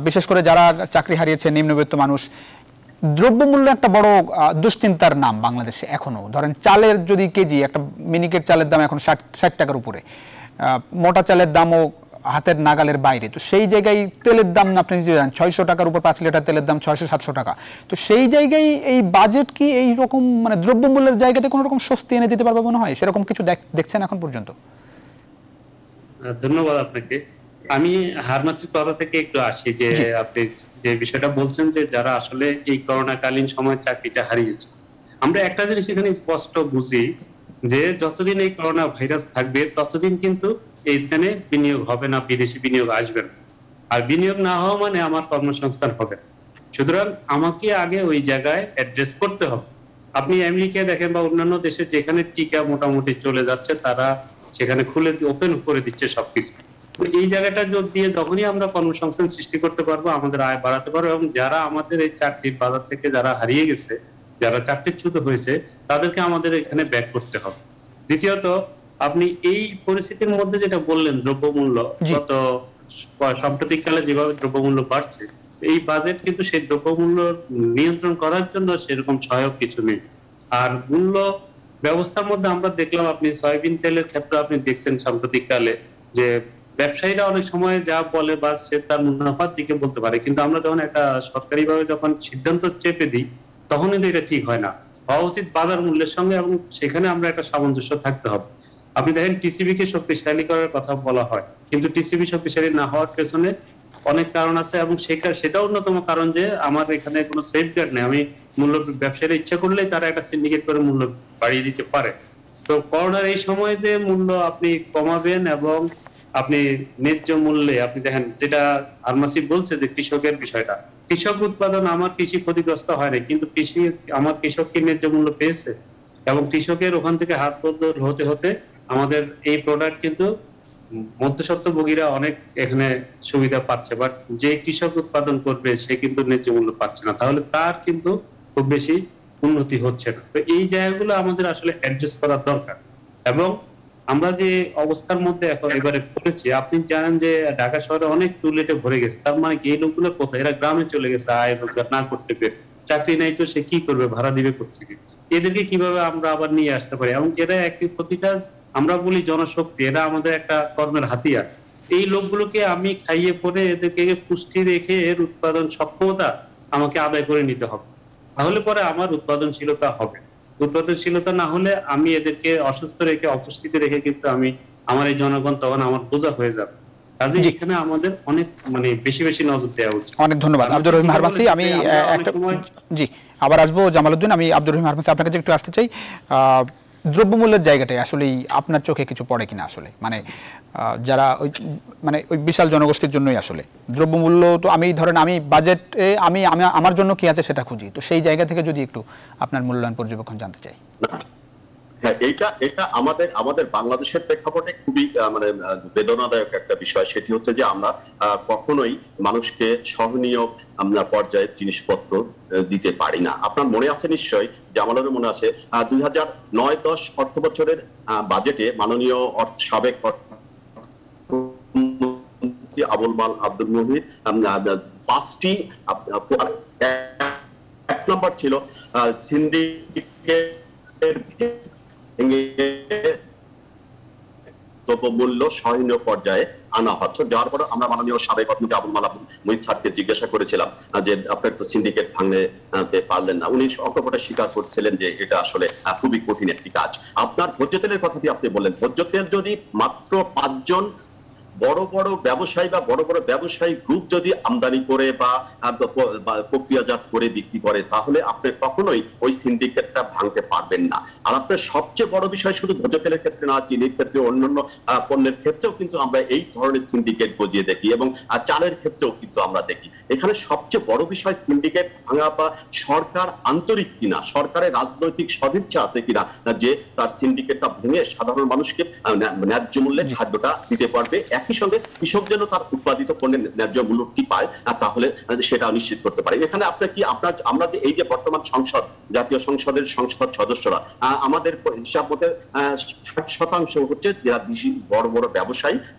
বিশেষ করে যারা চাকরি হারিয়েছে, নিম্নবিত্ত মানুষ। দ্রব্যমূল্য একটা বড় দুশ্চিন্তার নাম বাংলাদেশে এখনো। ধরেন চালের যদি কেজি, একটা মিনিকেট চালের দাম এখন 60 টাকার উপরে, মোটা চালের দামও হাতের নাগালের বাইরে। তো সেই জায়গায় তেলের দাম আপনি যদি জানেন 600 টাকার উপর 5 লিটার তেলের দাম 600-700 টাকা। তো সেই জায়গায় এই বাজেট কি এই রকম মানে দ্রব্যমূল্যের জায়গাতে কোনো রকম স্বস্তি এনে দিতে পারবে মনে হয়? সেরকম কিছু দেখছেন এখন পর্যন্ত? ধন্যবাদ আপনাকে। আমি হারমাচির কথা থেকে একটু আসি যে আপনি যে বিষয়টা বলছেন যে যারা আসলে এই করোনাকালীন সময় চাকরিটা হারিয়েছে, আমরা একটা জিনিস এখানে স্পষ্ট বুঝি যে যতদিন এই করোনা ভাইরাস থাকবে ততদিন কিন্তু এইখানে বিনিয়োগ হবে না, বিদেশি বিনিয়োগ আসবে না। আর বিনিয়োগ না হওয়া মানে আমার কর্মসংস্থান হবে। সুতরাং আমাকে আগে ওই জায়গায় অ্যাড্রেস করতে হবে। আপনি আমেরিকায় দেখেন বা অন্যান্য দেশে যেখানে টিকা মোটামুটি চলে যাচ্ছে, তারা সেখানে খুলে ওপেন করে দিচ্ছে সবকিছু। এই জায়গাটা দিয়ে যখনই আমরা কর্মসংস্থান সৃষ্টি করতে পারবো, আমাদের আয় বাড়াতে পারবো, এবং যারা আমাদের এই চাকরির বাজার থেকে যারা হারিয়ে গেছে, যারা চাকরিচ্যুত হয়েছে, তাদেরকে আমাদের এখানে ব্যাক করতে হবে। দ্বিতীয়ত, আপনি এই পরিস্থিতির মধ্যে যেটা বললেন দ্রব্যমূল্য, গত সাম্প্রতিককালে যেভাবে দ্রব্যমূল্য বাড়ছে, এই বাজেট কিন্তু সেই দ্রব্যমূল্য নিয়ন্ত্রণ করার জন্য সেরকম সহায়ক কিছু নেই। আর মূল্য ব্যবস্থার মধ্যে আমরা দেখলাম, আপনি সয়াবিন তেলের ক্ষেত্রে আপনি দেখছেন সাম্প্রতিককালে যে ব্যবসায়ীরা অনেক সময় যা বলে বা সে তার মুনাফার দিকে বলতে পারে, কিন্তু আমরা যখন একটা সরকারিভাবে যখন সিদ্ধান্ত চেপে দিই তখন কিন্তু এটা ঠিক হয় না। হওয়া উচিত বাজার মূল্যের সঙ্গে, এবং সেখানে আমরা একটা সামঞ্জস্য থাকতে হবে। আপনি দেখেন টিসিবি কে শক্তিশালী করার কথা বলা হয়, কিন্তু টিসিবি শক্তিশালী না হওয়ার পেছনে অনেক কারণ আছে, এবং সেটা অন্যতম কারণ যে আমার এখানে কোনো সেফগার্ড নেই। আমি মূল্য ব্যবসায়ীরা ইচ্ছা করলেই তারা একটা সিন্ডিকেট করে মূল্য বাড়িয়ে দিতে পারে। তো করোনার এই সময় যে মূল্য আপনি কমাবেন এবং আপনি ন্যায্য মূল্যে, আপনি দেখেন যেটা ফার্মাসি বলছে যে কৃষকের বিষয়টা, কৃষক উৎপাদন আমার কৃষি ক্ষতিগ্রস্ত হয় না, কিন্তু আমার কৃষক কি ন্যায্য মূল্য পেয়েছে? এবং কৃষকের ওখান থেকে হাত বদল হতে হতে আমাদের এই প্রোডাক্ট কিন্তু মধ্যস্বত্বভোগীরা অনেক এখানে সুবিধা পাচ্ছে, বাট যে কৃষক উৎপাদন করবে সে কিন্তু ন্যায্য মূল্য পাচ্ছে না, তাহলে তার কিন্তু খুব বেশি উন্নতি হচ্ছে না। তো এই জায়গাগুলো আমাদের আসলে অ্যাডজাস্ট করা দরকার। এবং আমরা যে অবস্থার মধ্যে এখন এবারে পড়েছি, আপনি জানেন যে ঢাকা শহরে অনেক টুলেটে ভরে গেছে। তার মানে কি এই লোকগুলো কোথায়? এরা গ্রামে চলে গেছে আয় রোজগার না করতে পেরে। চাকরি নাই তো সে কি করবে, ভাড়া দিবে কোথেকে? এদেরকে কিভাবে আমরা আবার নিয়ে আসতে পারি? এবং এরা একটি প্রতিটা, আমরা বলি জনশক্তি, এরা আমাদের একটা কর্মের হাতিয়ার। এই লোকগুলোকে আমি খাইয়ে পরে এদেরকে পুষ্টি রেখে এর উৎপাদন সক্ষমতা আমাকে আদায় করে নিতে হবে, তাহলে পরে আমার উৎপাদনশীলতা হবে। উৎপাদনশীলতা না হলে আমি এদেরকে অসুস্থ রেখে অপুষ্টিতে রেখে কিন্তু আমার এই জনগণ তখন আমার বোঝা হয়ে যাবে। কাজে এখানে আমাদের অনেক বেশি বেশি নজর দেওয়া উচিত। অনেক ধন্যবাদ আব্দুর রহিম ফার্মাসি। আমি একটা জি আবার আসবো জামালউদ্দিন। আমি আব্দুর রহিম ফার্মাসি আপনার কাছে একটু আসতে চাই। দ্রব্যমূল্যের জায়গাটায় আসলে আপনার চোখে কিছু পড়ে কিনা? আসলে যারা ওই বিশাল জনগোষ্ঠীর জন্যই আসলে দ্রব্যমূল্য, তো আমি বাজেটে আমার জন্য কি আছে সেটা খুঁজি, তো সেই জায়গা থেকে যদি একটু আপনার মূল্যায়ন পর্যবেক্ষণ জানতে চাই। হ্যাঁ, এটা আমাদের বাংলাদেশের প্রেক্ষাপটে খুবই বেদনাদায়ক একটা বিষয়। সেটি হচ্ছে যে আমরা কখনোই মানুষকে সহনীয় পর্যায়ের জিনিসপত্র দিতে পারি না। আপনার মনে আছে নিশ্চয়ই, জামালেরও মনে আছে, 2009-10 অর্থ বছরের বাজেটে মাননীয় সাবেক অর্থমন্ত্রী আবুল মাল আব্দুল মুহিত 5টি, এক নম্বর ছিল সিন্ডিকেট দ্রব্যমূল্য সহনীয় পর্যায়ে আনা হচ্ছে। যাওয়ার পর আমরা মাননীয় সাবেক অর্থমন্ত্রী আবুল মাল আব্দুল মুহিত স্যারকে জিজ্ঞাসা করেছিলাম যে আপনার তো সিন্ডিকেট ভাঙতে পারলেন না। উনি অকপটে স্বীকার করছিলেন যে এটা আসলে খুবই কঠিন একটি কাজ। আপনার ভোজ্য তেলের কথাটি আপনি বললেন, ভোজ্য তেল যদি মাত্র 5 জন বড় বড় ব্যবসায়ী বা বড় বড় ব্যবসায়ী গ্রুপ যদি আমদানি করে বা প্রক্রিয়াজাত করে বিক্রি করে, তাহলে আপনি কখনোই ওই সিন্ডিকেটটা ভাঙতে পারবেন না। আর আপনার সবচেয়ে বড় বিষয় শুধু ভোজ্য তেলের ক্ষেত্রে না, চিনির ক্ষেত্রে, অন্যান্য পণ্যের ক্ষেত্রেও কিন্তু আমরা এই ধরনের সিন্ডিকেট গজিয়ে দেখি, এবং চালের ক্ষেত্রেও কিন্তু আমরা দেখি। এখানে সবচেয়ে বড় বিষয় সিন্ডিকেট ভাঙা বা সরকার আন্তরিক কিনা, সরকারের রাজনৈতিক সদিচ্ছা আছে কিনা যে তার সিন্ডিকেটটা ভেঙে সাধারণ মানুষকে ন্যায্য মূল্যে খাদ্যটা দিতে পারবে। একই সঙ্গে কৃষক যেন তার উৎপাদিত পণ্যের ন্যায্য মূল্যটি পায়, তাহলে সেটা নিশ্চিত করতে পারে। এখানে আমরা এই যে বর্তমান জাতীয় সংসদের সংসদ সদস্যরা, আমাদের হিসাব মতে 60% হচ্ছে যারা বড় বড়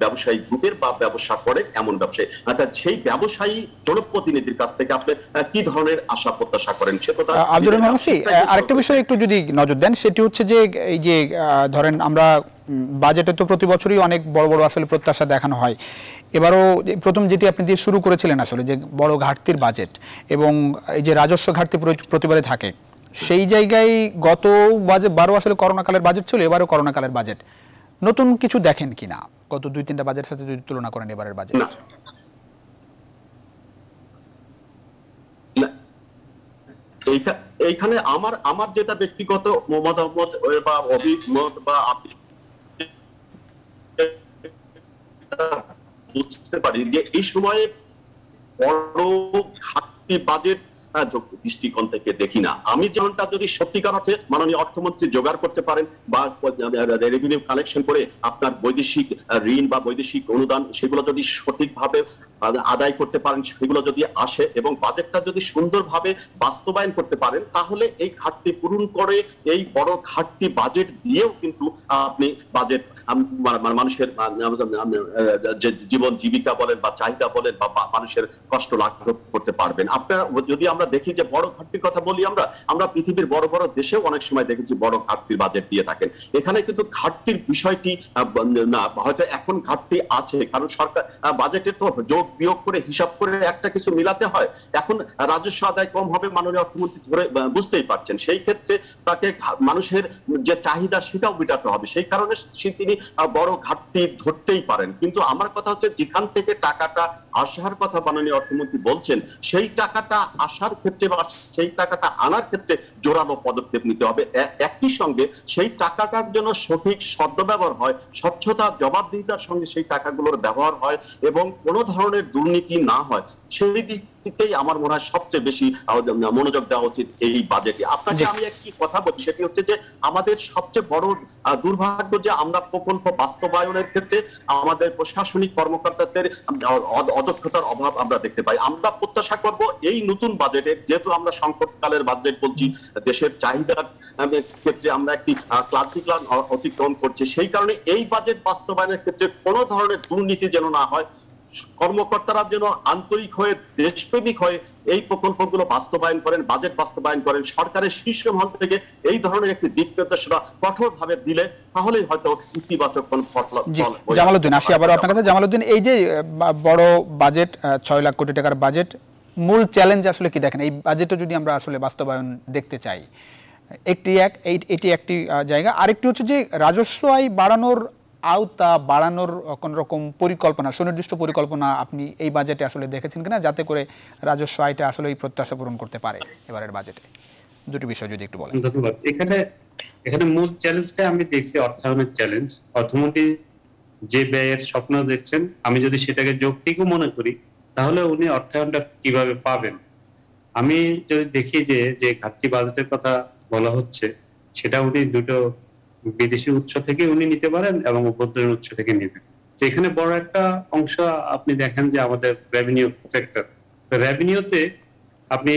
ব্যবসায়ী গ্রুপের বা ব্যবসা করে এমন ব্যবসায়ী। অর্থাৎ সেই ব্যবসায়ী জনপ্রতিনিধির কাছ থেকে আপনি কি ধরনের আশা প্রত্যাশা করেন? আব্দুর রহিম ফার্মাসি, আরেকটা বিষয় একটু যদি নজর দেন, সেটি হচ্ছে যে এই যে ধরেন আমরা বাজেটে তো প্রতি বছরই অনেক বড় বড় আসলে প্রত্যাশা দেখানো হয়। এবারও প্রথম যেটি আপনি দিয়ে শুরু করেছিলেন আসলে যে বড় ঘাটতির বাজেট এবং এই যে রাজস্ব ঘাটতি প্রতিবারে থাকে, সেই জায়গায় গত বারো আসলে করোনাকালের বাজেট ছিল, এবারও করোনাকালের বাজেট, নতুন কিছু দেখেন কিনা গত 2-3টা বাজেটের সাথে যদি তুলনা করেন এবারের বাজেট? এইখানে আমার যেটা ব্যক্তিগত মতামত বা অভিমত বা বুঝতে পারি যে এই সময়ে বড় ঘাটতি বাজেট দৃষ্টিকোণ থেকে দেখি না। আমি যেমনটা যদি সত্যিকার অর্থে মাননীয় অর্থমন্ত্রী জোগাড় করতে পারেন বা রেভিনিউ কালেকশন করে আপনার বৈদেশিক ঋণ বা বৈদেশিক অনুদান সেগুলো যদি সঠিকভাবে আদায় করতে পারেন, সেগুলো যদি আসে এবং বাজেটটা যদি সুন্দরভাবে বাস্তবায়ন করতে পারেন, তাহলে এই ঘাটতি পূরণ করে এই বড় ঘাটতি বাজেট দিয়েও কিন্তু আপনি বাজেট মানুষের যে জীবন জীবিকা বলেন বা চাহিদা বলেন বা মানুষের কষ্ট লাঘব করতে পারবেন। আপনারা যদি আমরা দেখি যে বড় ঘাটতির কথা বলি, আমরা পৃথিবীর বড় বড় দেশেও অনেক সময় দেখেছি বড় ঘাটতির বাজেট দিয়ে থাকেন। এখানে কিন্তু ঘাটতির বিষয়টি না, হয়তো এখন ঘাটতি আছে কারণ সরকার বাজেটে তো যোগ বিয়োগ করে হিসাব করে একটা কিছু মিলাতে হয়। এখন রাজস্ব আদায় কম হবে, মাননীয় অর্থমন্ত্রী ধরে বুঝতেই পারছেন, সেই ক্ষেত্রে তাকে মানুষের যে চাহিদা সেটাও মেটাতে হবে। সেই কারণে তিনি বড় ঘাটতি ধরতেই পারেন। কিন্তু আমার কথা হচ্ছে, যেখান থেকে টাকাটা আসার কথা মাননীয় অর্থমন্ত্রী বলছেন, সেই টাকাটা আসার ক্ষেত্রে বা সেই টাকাটা আনার ক্ষেত্রে জোরালো পদক্ষেপ নিতে হবে। একই সঙ্গে সেই টাকাটার জন্য সঠিক সদ্ব্যবহার হয়, স্বচ্ছতা জবাবদিহিতার সঙ্গে সেই টাকাগুলোর ব্যবহার হয় এবং কোনো ধরনের দুর্নীতি না হয়, সেই দিক থেকেই আমার মনে হয় সবচেয়ে বেশি মনোযোগ দেওয়া উচিত এই বাজেটে। আপনাকে আমি একটি কথা বলি, সেটি হচ্ছে যে আমাদের সবচেয়ে বড় দুর্ভাগ্য যে আমরা প্রকল্প বাস্তবায়নের ক্ষেত্রে আমাদের প্রশাসনিক কর্মকর্তাদের অদক্ষতার অভাব আমরা দেখতে পাই। আমরা প্রত্যাশা করব এই নতুন বাজেটে, যেহেতু আমরা সংকটকালের বাজেট বলছি, দেশের চাহিদার ক্ষেত্রে আমরা একটি ক্লান্তিকাল অতিক্রম করছি, সেই কারণে এই বাজেট বাস্তবায়নের ক্ষেত্রে কোনো ধরনের দুর্নীতি যেন না হয়, কর্মকর্তারা যেন আন্তরিক হয়ে দেশপ্রেমিক হয়ে এই প্রকল্পগুলো বাস্তবায়ন করেন, বাজেট বাস্তবায়ন করেন। সরকারের শীর্ষ মহল থেকে এই ধরনের একটি দিক নির্দেশনা কঠোরভাবে দিলে তাহলেই হয়তো ইতিবাচক কোন ফল। জামালউদ্দিন, আসি আবার আপনার কাছে। জামালউদ্দিন, এই যে বড় বাজেট 6 লাখ কোটি টাকার বাজেট, মূল চ্যালেঞ্জ আসলে কি দেখেন এই বাজেটে যদি আমরা আসলে বাস্তবায়ন দেখতে চাই? এটি একটি জায়গা। আরেকটি হচ্ছে যে রাজস্ব আয় বাড়ানোর আওতা বাড়ানোর কোন রকম পরিকল্পনা, সুনির্দিষ্ট পরিকল্পনা আপনি এই বাজেটে আসলে দেখেছেন কিনা, যাতে করে রাজস্ব আয়টা আসলে এই প্রত্যাশা পূরণ করতে পারে এবারের বাজেটে? দুটি বিষয় যদি একটু বলেন। ধন্যবাদ। এখানে মূল চ্যালেঞ্জটা আমি দেখছি অর্থায়নের চ্যালেঞ্জ। অর্থমন্ত্রী যে ব্যয়ের স্বপ্ন দেখছেন, আমি যদি সেটাকে যৌক্তিকও মনে করি, তাহলে উনি অর্থায়নটা কিভাবে পাবেন? আমি যদি দেখি যে ঘাটতি বাজেটের কথা বলা হচ্ছে, সেটা উনি দুটো বিদেশি উৎস থেকে উনি নিতে পারেন এবং অভ্যন্তরীণ উৎস থেকে নেবেন। এখানে বড় একটা অংশ আপনি দেখেন যে আমাদের রেভিনিউ সেক্টর, রেভিনিউতে আপনি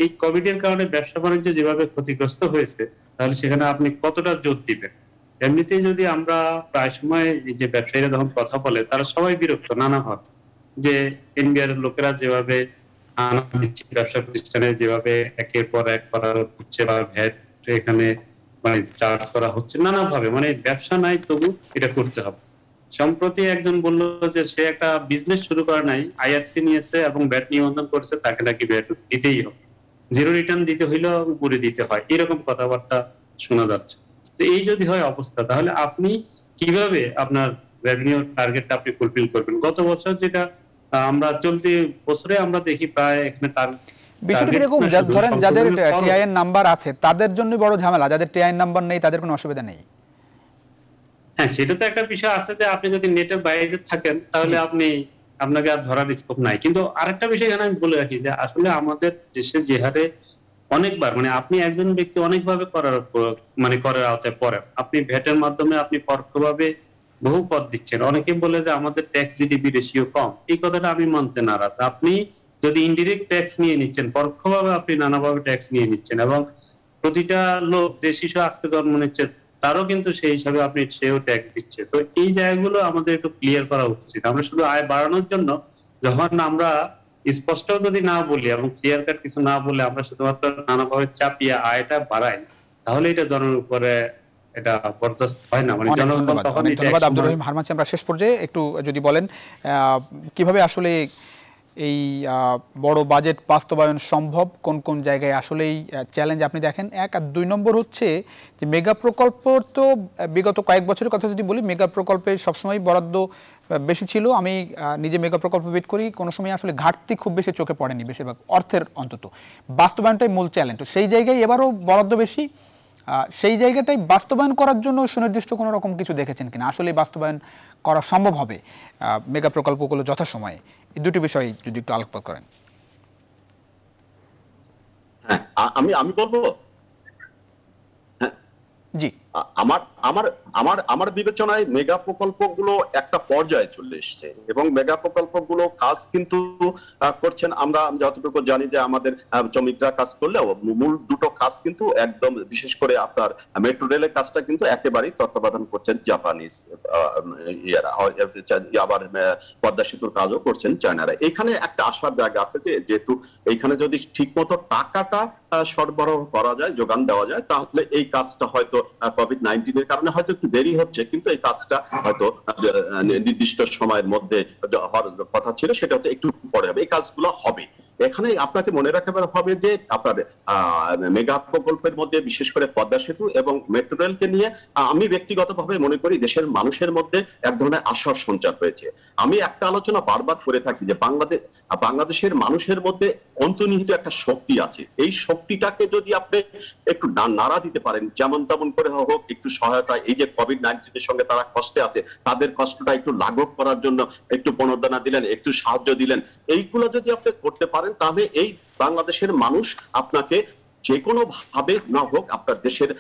এই কোভিড এর কারণে ব্যবসা বাণিজ্য যেভাবে ক্ষতিগ্রস্ত হয়েছে, তাহলে সেখানে আপনি কতটা জোর দিবেন? এমনিতেই যদি আমরা প্রায় সময় যে ব্যবসায়ীরা যখন কথা বলে, তারা সবাই বিরক্ত নানাভাবে, যে এনবিআর এর লোকেরা যেভাবে ব্যবসা প্রতিষ্ঠানে যেভাবে একের পর এক করা হচ্ছে বা ভ্যাট এখানে মানে চার্জ করা হচ্ছে নানাভাবে, মানে ব্যবসা নাই তবু এটা করতে হবে। সম্প্রতি একজন বলল যে সে একটা বিজনেস শুরু করে নাই, আইআরসি নিয়েছে এবং ভ্যাট নিবন্ধন করছে, তাকে নাকি ভ্যাট দিতেই হবে, জিরো রিটার্ন দিতে হইলেও উপরে দিতে হয়, এরকম কথাবার্তা শোনা যাচ্ছে। তো এই যদি হয় অবস্থা, তাহলে আপনি কিভাবে আপনার রেভিনিউ টার্গেটটা আপনি ফুলফিল করবেন? গত বছর যেটা আমরা চলতি বছরে আমরা দেখি প্রায় এখানে তার বিষয়টা কিরকম, ধরেন যাদের টিআইএন নাম্বার আছে তাদের জন্য বড় ঝামেলা, যাদের টিআইএন নাম্বার নেই তাদের কোনো অসুবিধা নেই। হ্যাঁ, সেটা তো একটা বিষয় আছে যে আপনি যদি নেটের বাইরে থাকেন তাহলে আপনাকে আর ধরার স্কোপ নাই। কিন্তু আরেকটা বিষয় এখানে আমি বলে রাখি যে আসলে আমাদের দেশে যে হারে অনেকবার মানে আপনি একজন ব্যক্তি অনেকভাবে করার আওতায় পড়েন, আপনি ভ্যাটের মাধ্যমে আপনি পরোক্ষভাবে বহু পদ দিচ্ছেন। অনেকে বলে যে আমাদের ট্যাক্স জিডিপি রেশিও কম, এই কথাটা আমি মানতে নারাজ। আপনি যদি ইনডিরেক্ট ট্যাক্স নিয়ে নিচ্ছেন, পরোক্ষভাবে আপনি নানাভাবে ট্যাক্স নিয়ে নিচ্ছেন, এবং প্রতিটা লোক যে শিশু আজকে জন্ম নিচ্ছে তারও কিন্তু সেই হিসাবে সেও ট্যাক্স দিচ্ছে। তো এই জায়গাগুলো আমাদের একটু ক্লিয়ার করা উচিত। আমরা শুধু আয় বাড়ানোর জন্য যখন আমরা স্পষ্ট যদি না বলি এবং ক্লিয়ার কাট কিছু না বলে আমরা শুধুমাত্র নানাভাবে চাপিয়ে আয়টা বাড়াই, তাহলে এটা জনের উপরে এটা বরদাস্ত হয় না। মানে জনগণ তখন। ধন্যবাদ আব্দুর রহিম হারমাচি। আমরা শেষ পর্যায়ে একটু যদি বলেন কিভাবে আসলে এই বড় বাজেট বাস্তবায়ন সম্ভব, কোন কোন জায়গায় আসলেই চ্যালেঞ্জ আপনি দেখেন? এক আর দুই নম্বর হচ্ছে যে মেগা প্রকল্প, তো বিগত কয়েক বছরের কথা যদি বলি, মেগা প্রকল্পে সবসময় বরাদ্দ বেশি ছিল। আমি নিজে মেগা প্রকল্প বিট করি, কোনো সময় আসলে ঘাটতি খুব বেশি চোখে পড়েনি, বেশিরভাগ অর্থের অন্তত। বাস্তবায়নটাই মূল চ্যালেঞ্জ। তো সেই জায়গায় এবারও বরাদ্দ বেশি, সেই জায়গাটাই বাস্তবায়ন করার জন্য সুনির্দিষ্ট কোনো রকম কিছু দেখেছেন কিনা? আসলে বাস্তবায়ন করা সম্ভব হবে মেগা প্রকল্পগুলো যথাসময়ে? এই দুটি বিষয় যদি একটু আলোকপাত করেন। হ্যাঁ, আমি বলবো। জি, আমার বিবেচনায় মেগা প্রকল্পগুলো একটা পর্যায়ে চলে এসেছে এবং মেগা প্রকল্পগুলো কাজ কিন্তু করছেন। আমরা যতটুকু জানি যে আমাদের শ্রমিকরা কাজ করলেও মূল দুটো কাজ কিন্তু একদম, বিশেষ করে আপনার মেট্রো রেলের কাজটা কিন্তু একেবারেই তত্ত্বাবধান করছেন জাপানিজ, আবার পদ্মা সেতুর কাজও করছেন চায়নারা। এখানে একটা আশার জায়গা আছে যে যেহেতু এইখানে যদি ঠিক মতো টাকাটা সরবরাহ করা যায়, যোগান দেওয়া যায়, তাহলে এই কাজটা হয়তো কোভিড-19 এর কারণে হয়তো একটু দেরি হচ্ছে, কিন্তু এই কাজটা হয়তো নির্দিষ্ট সময়ের মধ্যে হওয়ার কথা ছিল, সেটা হয়তো একটু পরে হবে। এই কাজগুলো হবে। এখানে আপনাকে মনে রাখতে হবে যে আপনার মেগা প্রকল্পের মধ্যে বিশেষ করে পদ্মা সেতু এবং মেট্রো রেলকে নিয়ে আমি ব্যক্তিগতভাবে মনে করি দেশের মানুষের মধ্যে এক ধরনের আশার সঞ্চার হয়েছে। আমি একটা আলোচনা বারবার করে থাকি যে বাংলাদেশের মানুষের মধ্যে অন্তর্নিহিত একটা শক্তি আছে। এই শক্তিটাকে যদি আপনি একটু নাড়া দিতে পারেন, যেমন তেমন করে হোক একটু সহায়তা, এই যে কোভিড-19 এর সঙ্গে তারা কষ্টে আছে, তাদের কষ্টটা একটু লাঘব করার জন্য একটু প্রণোদনা দিলেন, একটু সাহায্য দিলেন, এইগুলো যদি আপনি করতে পারেন তাহলে এই বাংলাদেশের মানুষ আপনাকে যে কোনো ভাবে না হোক আপনার দেশের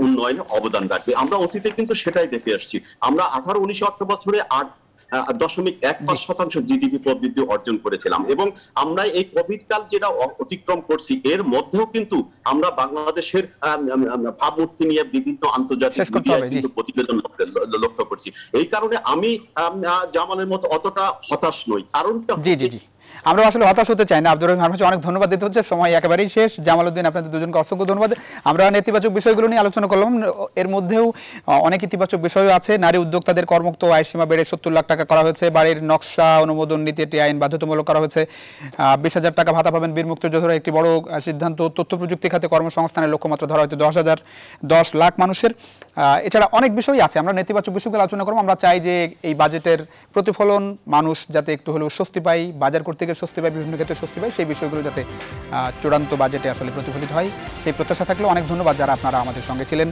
উন্নয়নে অবদান রাখবে। আমরা অতীতে কিন্তু সেটাই দেখে আসছি। আমরা 18-19 বছরে 8.1% জিডিপি প্রবৃদ্ধি অর্জন করেছিলাম এবং আমরা এই কোভিড কাল যেটা অতিক্রম করছি এর মধ্যেও কিন্তু আমরা বাংলাদেশের ভাবমূর্তি নিয়ে বিভিন্ন আন্তর্জাতিক প্রতিবেদন লক্ষ্য করছি। এই কারণে আমি জামালের মতো অতটা হতাশ নই। কারণটা জি আমরা আসলে হতাশ হতে চাই না। আব্দুর রহিম হারুন, অনেক ধন্যবাদ দিতে হচ্ছে, সময় একেবারেই শেষ। জামাল উদ্দিন, আপনাদের দুজনকে অসংখ্য ধন্যবাদ। আমরা নেতিবাচক বিষয়গুলো নিয়ে আলোচনা করলাম, এর মধ্যেও অনেক ইতিবাচক বিষয়ও আছে। নারী উদ্যোক্তাদের কর্মমুক্ত আয়ের সীমা বেড়ে 70 লাখ টাকা করা হয়েছে। বাড়ির নকশা অনুমোদন নীতি এটি আইন বাধ্যতামূলক করা হয়েছে। 20,000 টাকা ভাতা পাবেন বীর মুক্তিযোদ্ধারা, একটি বড় সিদ্ধান্ত। তথ্য প্রযুক্তি খাতে কর্মসংস্থানের লক্ষ্যমাত্রা ধরা হয়েছে 10 লাখ মানুষের। এছাড়া অনেক বিষয়ই আছে, আমরা নেতিবাচক বিষয়গুলো আলোচনা করবো। আমরা চাই যে এই বাজেটের প্রতিফলন মানুষ যাতে একটু হলেও স্বস্তি পায়, বাজার করতে গিয়ে স্বস্তি পায়, বিভিন্ন ক্ষেত্রে স্বস্তি পায়, সেই বিষয়গুলো যাতে চূড়ান্ত বাজেটে আসলে প্রতিফলিত হয়, সেই প্রত্যাশা থাকলেও অনেক ধন্যবাদ যারা আপনারা আমাদের সঙ্গে ছিলেন।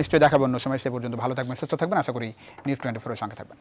নিশ্চয়ই দেখাবো অন্য সময়। সে পর্যন্ত ভালো থাকবেন, সুস্থ থাকবেন। আশা করি নিউজ 24 এর সঙ্গে থাকবেন।